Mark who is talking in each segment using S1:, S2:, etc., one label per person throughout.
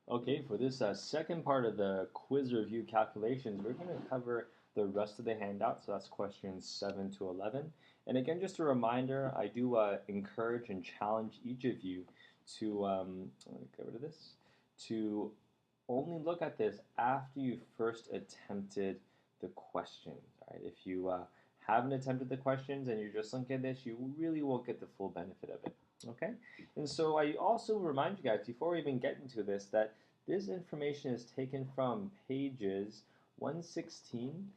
S1: Okay, for this second part of the quiz review calculations, we're going to cover the rest of the handout. So that's questions 7 to 11. And again, just a reminder, I do encourage and challenge each of you to, let me get rid of this, to only look at this after you first attempted the questions. Right? If you haven't attempted the questions and you're just looking at this, you really won't get the full benefit of it. Okay? And so I also remind you guys, before we even get into this, that this information is taken from pages 116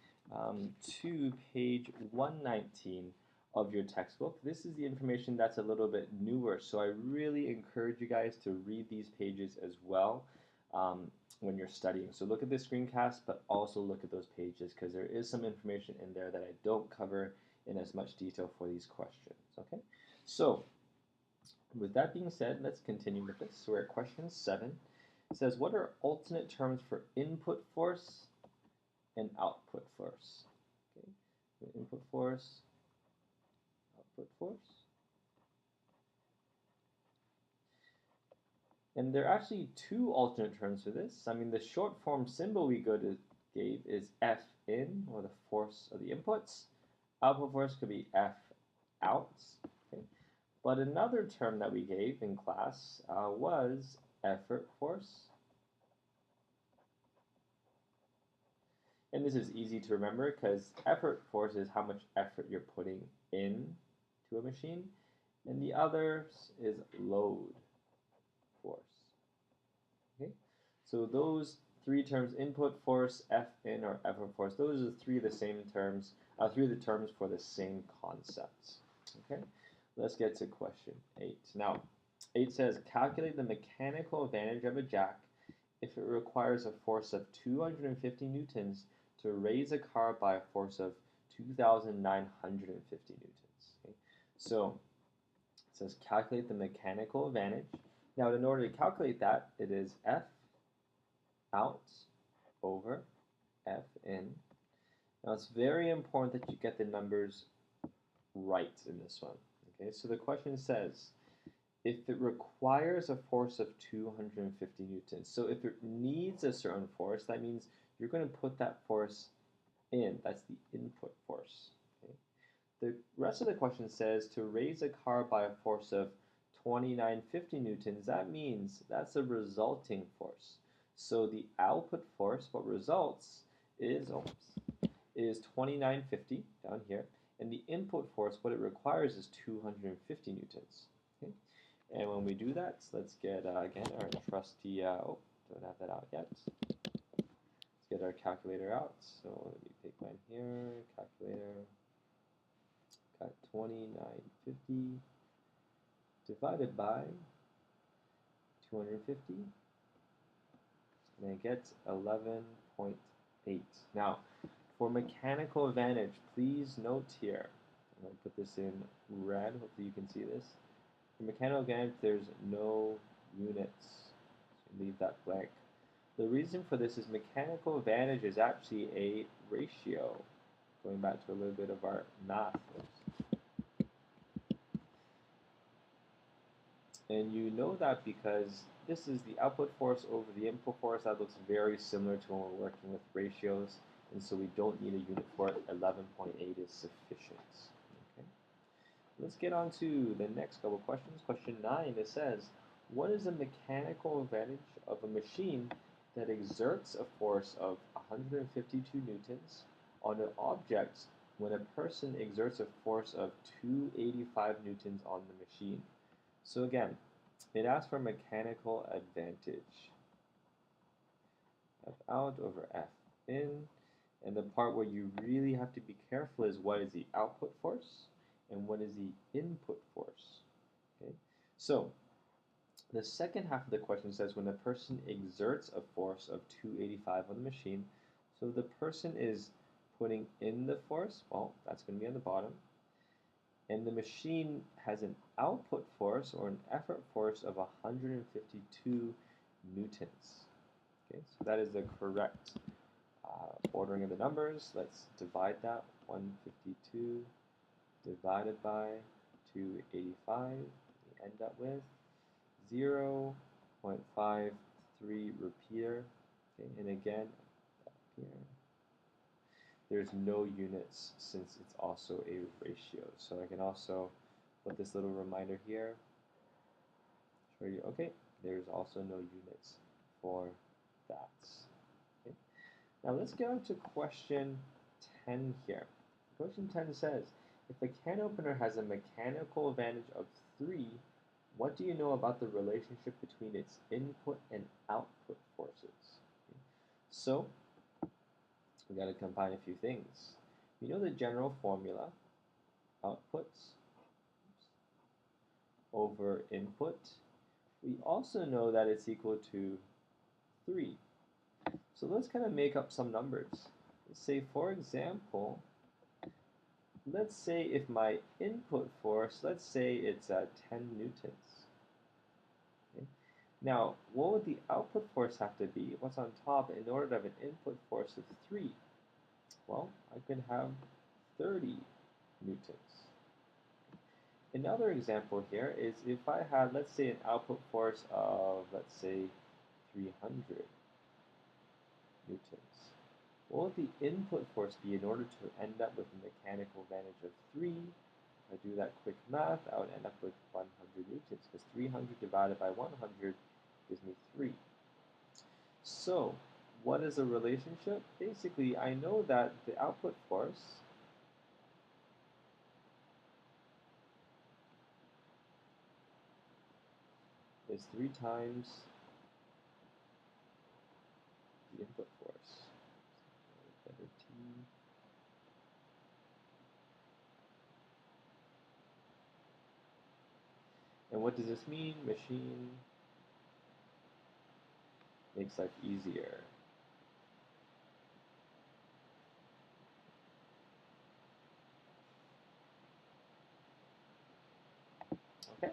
S1: to page 119 of your textbook. This is the information that's a little bit newer, so I really encourage you guys to read these pages as well when you're studying. So look at the screencast, but also look at those pages because there is some information in there that I don't cover in as much detail for these questions. Okay, so with that being said, let's continue with this. So we're at question 7. It says, what are alternate terms for input force and output force? Okay, input force, output force. And there are actually two alternate terms for this. I mean, the short form symbol we gave is F in, or the force of the inputs. Output force could be F outs. Okay? But another term that we gave in class was effort force. And this is easy to remember because effort force is how much effort you're putting in to a machine. And the other is load force. Okay? So those three terms, input force, F in, or effort force, those are three of the same terms, three of the terms for the same concepts. Okay? Let's get to question 8. Now, 8 says, calculate the mechanical advantage of a jack if it requires a force of 250 newtons to raise a car by a force of 2,950 newtons. Okay? So it says calculate the mechanical advantage. Now, in order to calculate that, it is F out over F in. Now, it's very important that you get the numbers right in this one. Okay, so the question says, if it requires a force of 250 newtons, so if it needs a certain force, that means you're going to put that force in. That's the input force. Okay? The rest of the question says to raise a car by a force of 2950 newtons, that means that's a resulting force. So the output force, what results, is 2950 down here, and the input force, what it requires, is 250 newtons. Okay? And when we do that, let's get, again, our trusty, don't have that out yet. Let's get our calculator out. So let me pick mine here, calculator. Got 2950 divided by 250, and I get 11.8. Now, for mechanical advantage, please note here, I'm going to put this in red, hopefully you can see this. For mechanical advantage, there's no units, so leave that blank. The reason for this is mechanical advantage is actually a ratio, going back to a little bit of our math. And you know that because this is the output force over the input force. That looks very similar to when we're working with ratios, and so we don't need a unit for it. 11.8 is sufficient. Okay. Let's get on to the next couple questions. Question 9, it says, what is the mechanical advantage of a machine that exerts a force of 152 newtons on an object when a person exerts a force of 285 newtons on the machine? So again, it asks for mechanical advantage. F out over F in. And the part where you really have to be careful is what is the output force and what is the input force. Okay? So the second half of the question says when a person exerts a force of 285 on the machine, so the person is putting in the force, well, that's going to be on the bottom. And the machine has an output force or an effort force of 152 newtons. Okay, so that is the correct ordering of the numbers. Let's divide that. 152 divided by 285. We end up with 0.53 3 repeater. Okay, and again, here, there's no units since it's also a ratio. So I can also put this little reminder here, show you, okay, there's also no units for that. Okay. Now let's get on to question 10 here. Question 10 says, if a can opener has a mechanical advantage of 3, what do you know about the relationship between its input and output forces? Okay. So we got to combine a few things. We know the general formula, outputs over input. We also know that it's equal to 3. So let's kind of make up some numbers. Let's say, for example, let's say if my input force, let's say it's 10 newtons. Okay. Now, what would the output force have to be? What's on top in order to have an input force of 3? Well, I could have 30 newtons. Another example here is if I had, let's say, an output force of, let's say, 300 newtons. What would the input force be in order to end up with a mechanical advantage of 3? If I do that quick math, I would end up with 100 newtons, because 300 divided by 100 gives me 3. So, what is the relationship? Basically, I know that the output force is 3 times the input force. Better T. And what does this mean? Machine makes life easier. Okay,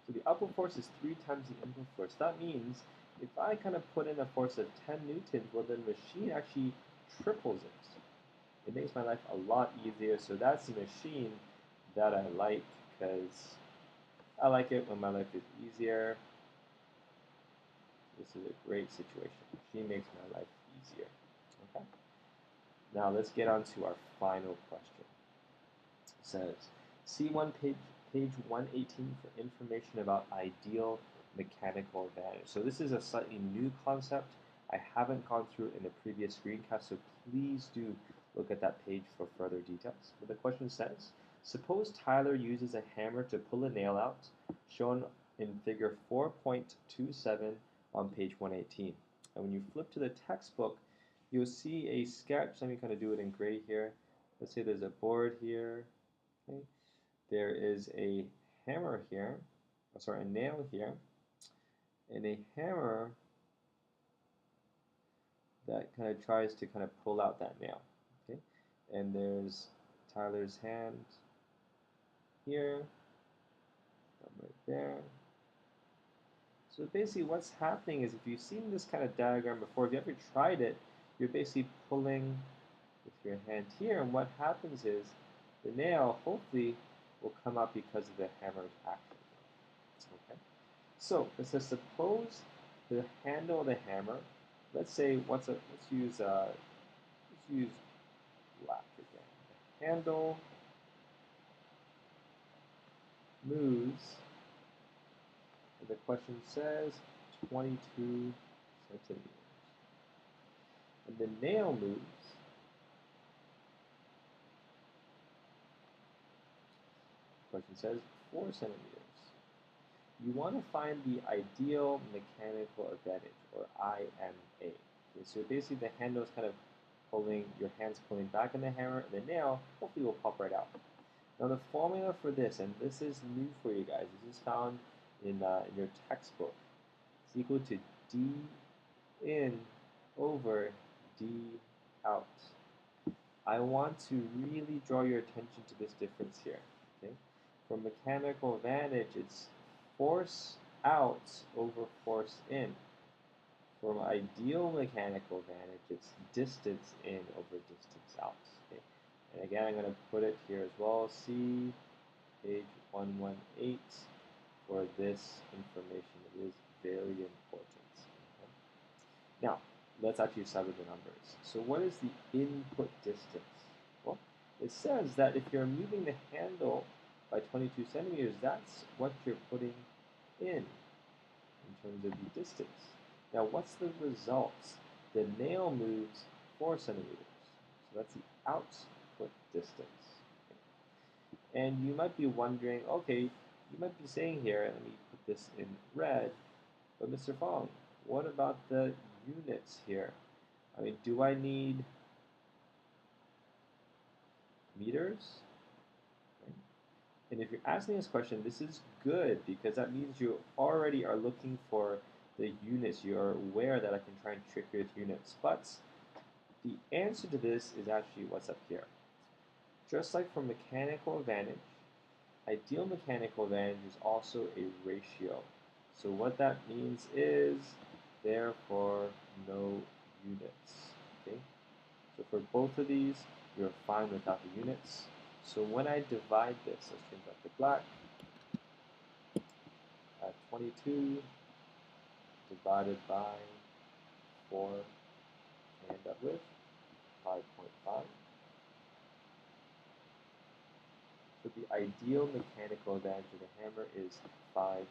S1: so the output force is 3 times the input force. That means if I kind of put in a force of 10 newtons, well, the machine actually triples it. It makes my life a lot easier. So that's the machine that I like, because I like it when my life is easier. This is a great situation. Machine makes my life easier. Okay. Now let's get on to our final question. It says, C1 page 118 for information about ideal mechanical advantage. So this is a slightly new concept. I haven't gone through it in the previous screencast, so please do look at that page for further details. But the question says, suppose Tyler uses a hammer to pull a nail out, shown in figure 4.27 on page 118. And when you flip to the textbook, you'll see a sketch. Let me kind of do it in gray here. Let's say there's a board here. Okay. There is a hammer here, a nail here, and a hammer that kind of tries to kind of pull out that nail. Okay, and there's Tyler's hand here, right there. So basically what's happening is, if you've seen this kind of diagram before, if you ever tried it, you're basically pulling with your hand here, and what happens is the nail hopefully will come out because of the hammer's action. Okay. So it says, suppose the handle of the hammer, let's say let's use black again. The handle moves, and the question says 22 centimeters. And the nail moves, the question says 4 centimeters. You want to find the ideal mechanical advantage, or IMA. Okay, so basically the handle is kind of pulling, your hand's pulling back on the hammer, and the nail hopefully will pop right out. Now the formula for this, and this is new for you guys, this is found in your textbook. It's equal to D in over D out. I want to really draw your attention to this difference here. Okay? For mechanical advantage, it's force out over force in. For ideal mechanical advantage, it's distance in over distance out. Okay? And again, I'm going to put it here as well. See page 118 for this information. It is very important. Okay? Now, let's actually settle the numbers. So what is the input distance? Well, it says that if you're moving the handle by 22 centimeters, that's what you're putting in terms of the distance. Now, what's the results? The nail moves 4 centimeters. So that's the output distance. And you might be wondering, okay, you might be saying here, let me put this in red, but Mr. Fong, what about the units here? I mean, do I need meters? Right? And if you're asking this question, this is good because that means you already are looking for the units. You are aware that I can try and trick you with units. But the answer to this is actually what's up here. Just like for mechanical advantage, ideal mechanical advantage is also a ratio. So what that means is, therefore, no units. Okay? So for both of these, you're fine without the units. So when I divide this, let's change that to black. 22 divided by 4, I end up with 5.5. So the ideal mechanical advantage of the hammer is 5.5.